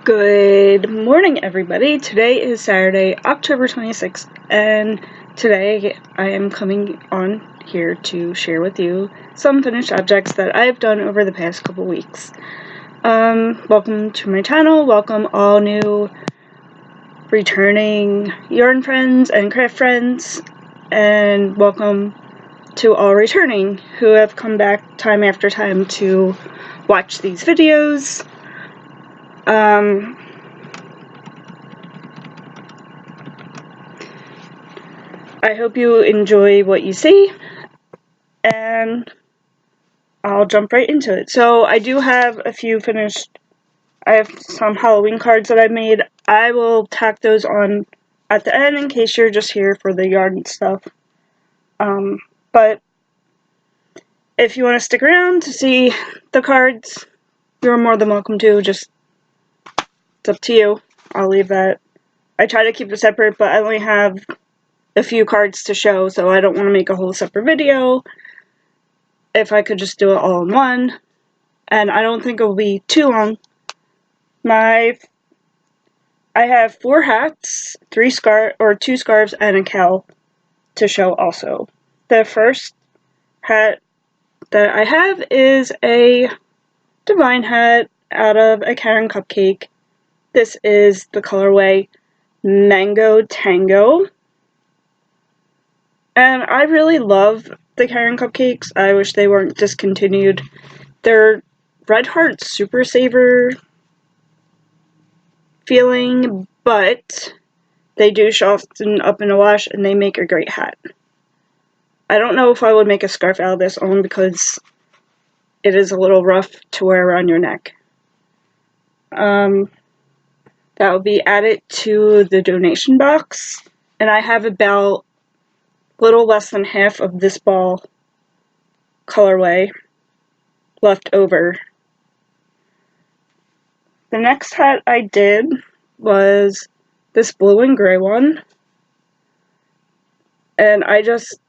Good morning, everybody. Today is Saturday, October 26th, and today I am coming on here to share with you some finished objects that I've done over the past couple weeks. Welcome to my channel. Welcome all new returning yarn friends and craft friends, and welcome to all returning who have come back time after time to watch these videos. I hope you enjoy what you see, and I'll jump right into it. So I do have a few finished. I have some Halloween cards that I've made. I will tack those on at the end in case you're just here for the yarn stuff. But if you want to stick around to see the cards, you're more than welcome to. Just, it's up to you. I'll leave that. I try to keep it separate, but I only have a few cards to show, so I don't want to make a whole separate video. If I could just do it all in one, and I don't think it will be too long. I have 4 hats, 2 scarves, and a cowl to show also. The first hat that I have is a divine hat out of a Karen cupcake. This is the colorway Mango Tango. And I really love the Karen cupcakes. I wish they weren't discontinued. They're Red Heart Super Saver feeling, but they do soften up in a wash and they make a great hat. I don't know if I would make a scarf out of this only because it is a little rough to wear around your neck. That will be added to the donation box, and I have about a little less than half of this ball colorway left over. The next hat I did was this blue and gray one, and I just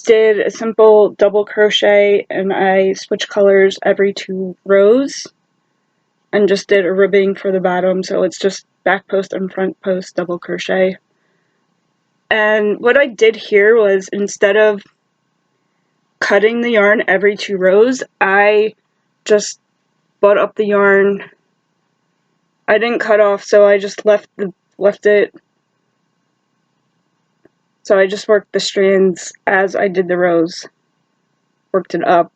did a simple double crochet and I switched colors every 2 rows and just did a ribbing for the bottom, so it's just back post and front post double crochet. And what I did here was, instead of cutting the yarn every 2 rows, I just butted up the yarn. I didn't cut off, so I just left it. So I just worked the strands as I did the rows, worked it up.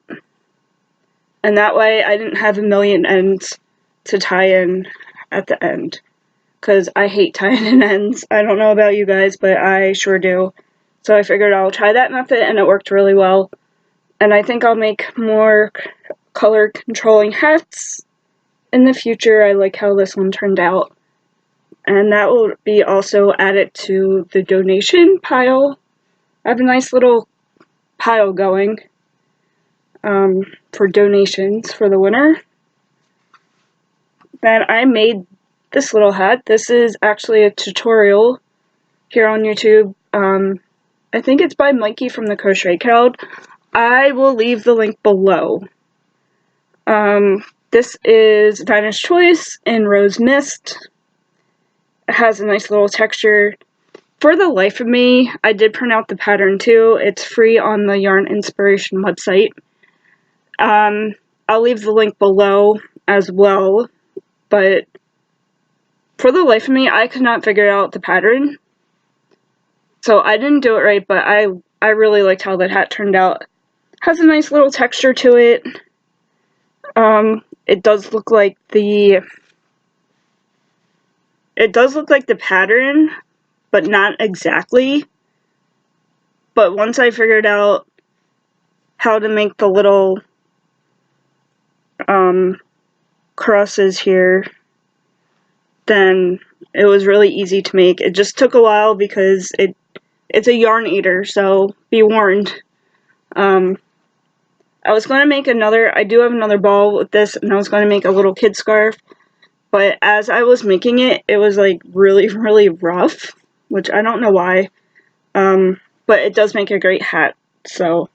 And that way I didn't have a million ends to tie in at the end, because I hate tying in ends. I don't know about you guys, but I sure do. So I figured I'll try that method, and it worked really well. And I think I'll make more color controlling hats in the future. I like how this one turned out. And that will be also added to the donation pile. I have a nice little pile going for donations for the winter. Then I made this little hat. This is actually a tutorial here on YouTube. I think it's by Mikey from the Crochet Guild. I will leave the link below. This is Dinah's Choice in Rose Mist. It has a nice little texture. For the life of me, I did print out the pattern too. It's free on the Yarn Inspiration website. I'll leave the link below as well, but for the life of me, I could not figure out the pattern. So I didn't do it right, but I really liked how that hat turned out. Has a nice little texture to it. It does look like the pattern, but not exactly. But once I figured out how to make the little crosses here, then it was really easy to make. It just took a while because it's a yarn eater, so be warned. I was going to make I do have another ball with this, and I was going to make a little kid scarf, but as I was making it, it was like really, really rough, which I don't know why, but it does make a great hat, so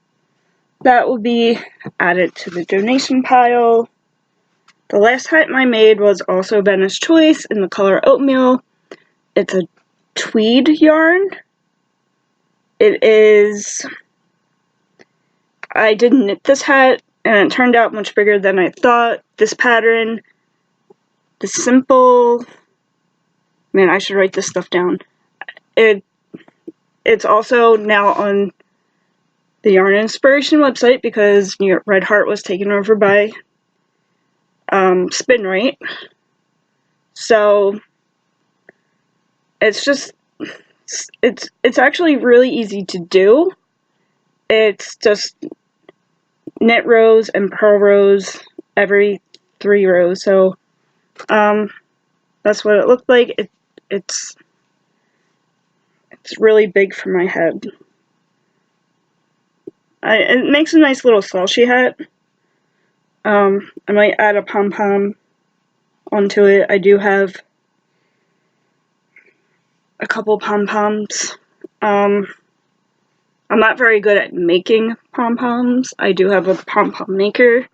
that will be added to the donation pile. The last item I made was also Ben's Choice in the color Oatmeal. It's a tweed yarn. It is... I did knit this hat, and it turned out much bigger than I thought. This pattern, the simple... Man, I should write this stuff down. It's also now on the Yarn Inspiration website because Red Heart was taken over by Spin Right. So it's just it's actually really easy to do. It's just knit rows and purl rows every 3 rows. So that's what it looked like. It's really big for my head. It makes a nice little slouchy hat. I might add a pom-pom onto it. I do have a couple pom-poms. I'm not very good at making pom-poms. I do have a pom-pom maker.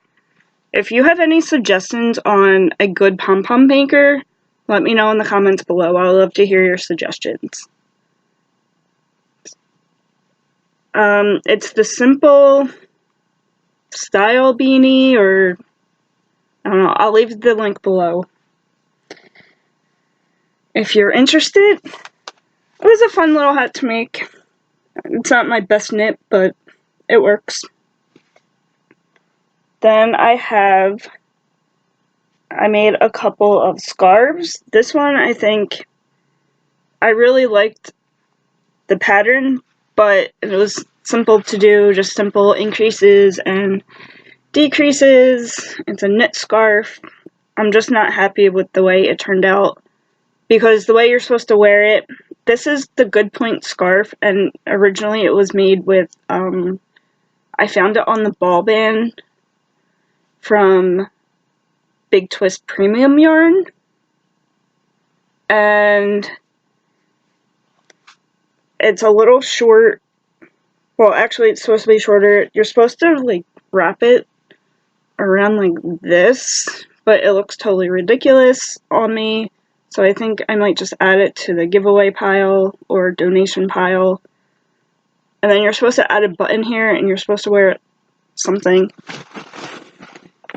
If you have any suggestions on a good pom-pom maker, let me know in the comments below. I would love to hear your suggestions. It's the Simple Style beanie, or I don't know. I'll leave the link below if you're interested. It was a fun little hat to make. It's not my best knit, but it works. Then I made a couple of scarves. This one, I think, I really liked the pattern, but it was simple to do, just simple increases and decreases. It's a knit scarf. I'm just not happy with the way it turned out, because the way you're supposed to wear it, this is the Good Point scarf, and originally it was made with, I found it on the ball band from Big Twist Premium Yarn, and it's a little short. Well, actually it's supposed to be shorter. You're supposed to like wrap it around like this, but it looks totally ridiculous on me, so I think I might just add it to the giveaway pile or donation pile. And then you're supposed to add a button here, and you're supposed to wear something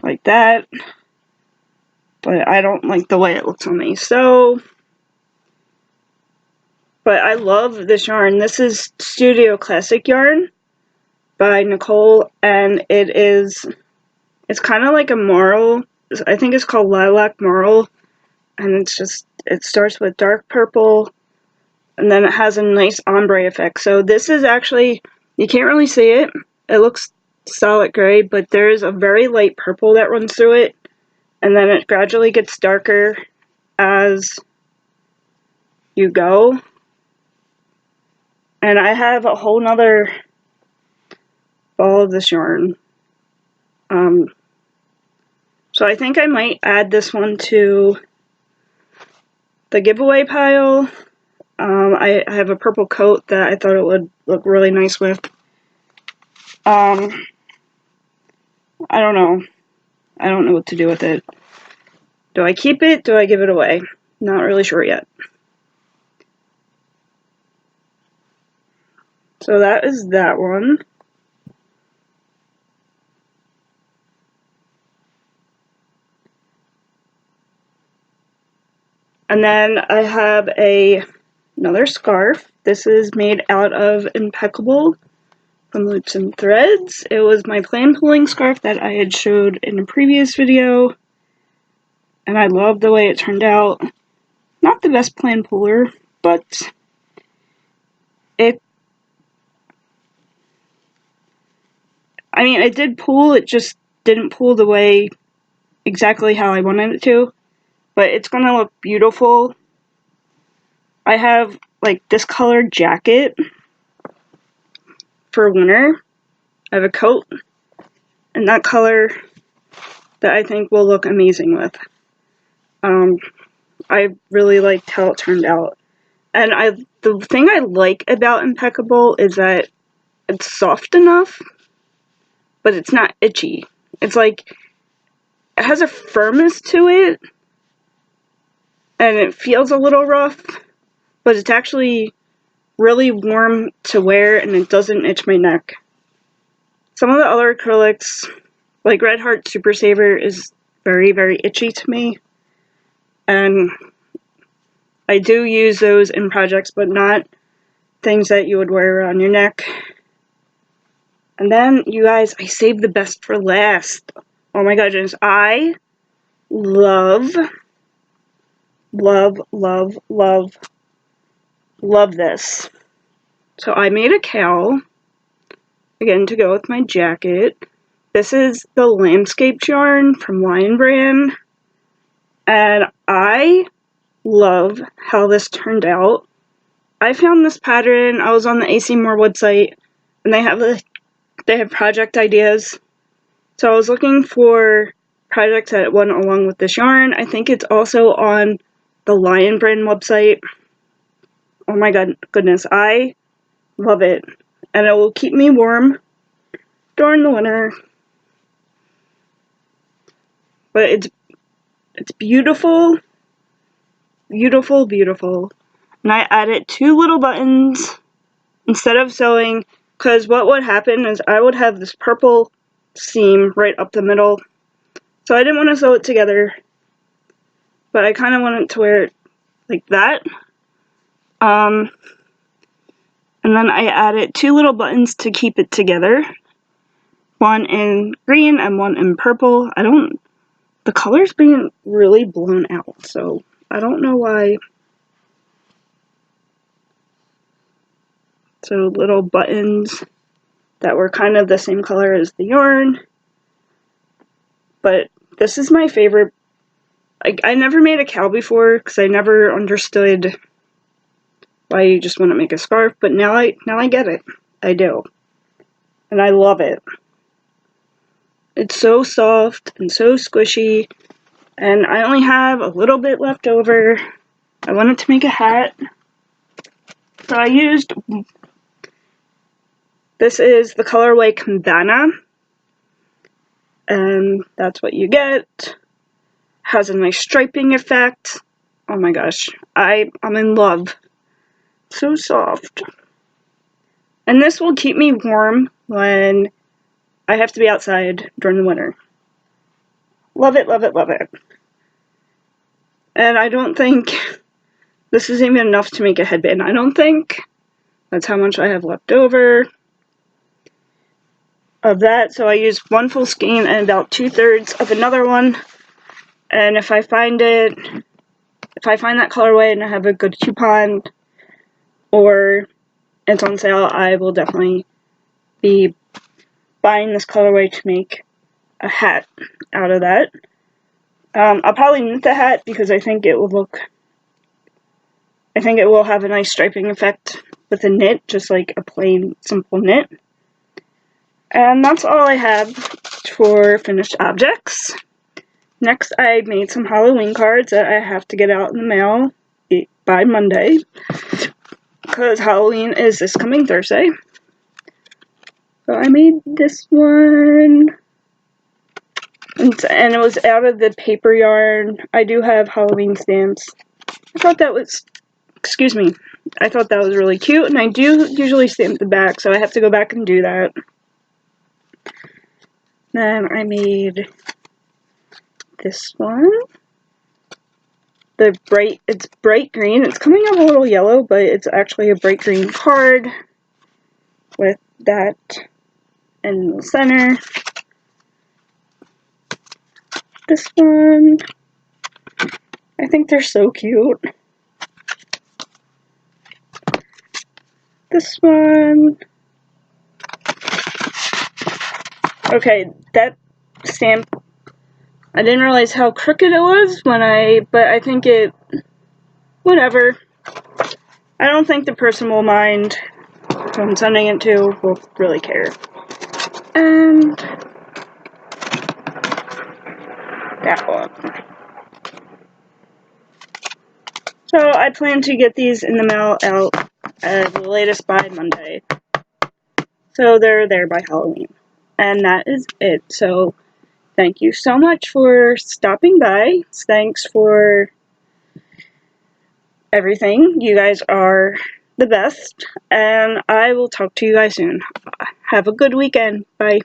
like that, but I don't like the way it looks on me. So, but I love this yarn. This is Studio Classic yarn by Nicole, and it's kind of like a marl. I think it's called Lilac Marl, and it starts with dark purple, and then it has a nice ombre effect. So this is actually, you can't really see it. It looks solid gray, but there's a very light purple that runs through it, and then it gradually gets darker as you go. And I have a whole nother ball of this yarn. So I think I might add this one to the giveaway pile. I have a purple coat that I thought it would look really nice with. I don't know. I don't know what to do with it. Do I keep it? Do I give it away? Not really sure yet. So that is that one. And then I have another scarf. This is made out of Impeccable from Loops and Threads. It was my plan pulling scarf that I had showed in a previous video, and I love the way it turned out. Not the best plan puller, but it did pull. It just didn't pull the way exactly how I wanted it to, but it's gonna look beautiful. I have like this colored jacket for winter. I have a coat in that color that I think will look amazing with. I really liked how it turned out. And the thing I like about Impeccable is that it's soft enough, but it's not itchy. It's like, it has a firmness to it, and it feels a little rough, but it's actually really warm to wear, and it doesn't itch my neck. Some of the other acrylics, like Red Heart Super Saver, is very, very itchy to me, and I do use those in projects, but not things that you would wear around your neck. And then, you guys, I saved the best for last. Oh my goodness, I love this. So I made a cowl, again, to go with my jacket. This is the Landscaped yarn from Lion Brand, and I love how this turned out. I found this pattern. I was on the AC Moore website, and they have project ideas. So I was looking for projects that went along with this yarn. I think it's also on the Lion Brand website. Oh my goodness, I love it, and it will keep me warm during the winter. But it's beautiful, beautiful, beautiful. And I added 2 little buttons instead of sewing, because what would happen is I would have this purple seam right up the middle. So I didn't want to sew it together, but I kind of wanted to wear it like that. And then I added 2 little buttons to keep it together. One in green and one in purple. The color's being really blown out, so I don't know why. So little buttons that were kind of the same color as the yarn. But this is my favorite. I never made a cowl before because I never understood why you just want to make a scarf, but now I get it. I do. And I love it. It's so soft and so squishy, and I only have a little bit left over. I wanted to make a hat, so I used, this is the colorway Cabana, and that's what you get. Has a nice striping effect. Oh my gosh, I'm in love. So soft. And this will keep me warm when I have to be outside during the winter. Love it, love it, love it. And I don't think this is even enough to make a headband. I don't think. That's how much I have left over of that. So I used 1 full skein and about 2/3 of another one. And if I find that colorway and I have a good coupon or it's on sale, I will definitely be buying this colorway to make a hat out of that. I'll probably knit the hat because I think it will have a nice striping effect with a knit, just like a plain, simple knit. And that's all I have for finished objects. Next, I made some Halloween cards that I have to get out in the mail by Monday, because Halloween is this coming Thursday. So I made this one, and it was out of the paper yarn. I do have Halloween stamps. I thought that was really cute, and I do usually stamp the back, so I have to go back and do that. Then I made this one. It's bright green. It's coming up a little yellow, but it's actually a bright green card with that in the center. This one, I think they're so cute. This one. Okay, that stamp, I didn't realize how crooked it was but I think whatever. I don't think the person will mind who I'm sending it to will really care. And that one. So I plan to get these in the mail out at the latest by Monday. So they're there by Halloween. And that is it. So Thank you so much for stopping by. Thanks for everything. You guys are the best, and I will talk to you guys soon. Have a good weekend. Bye.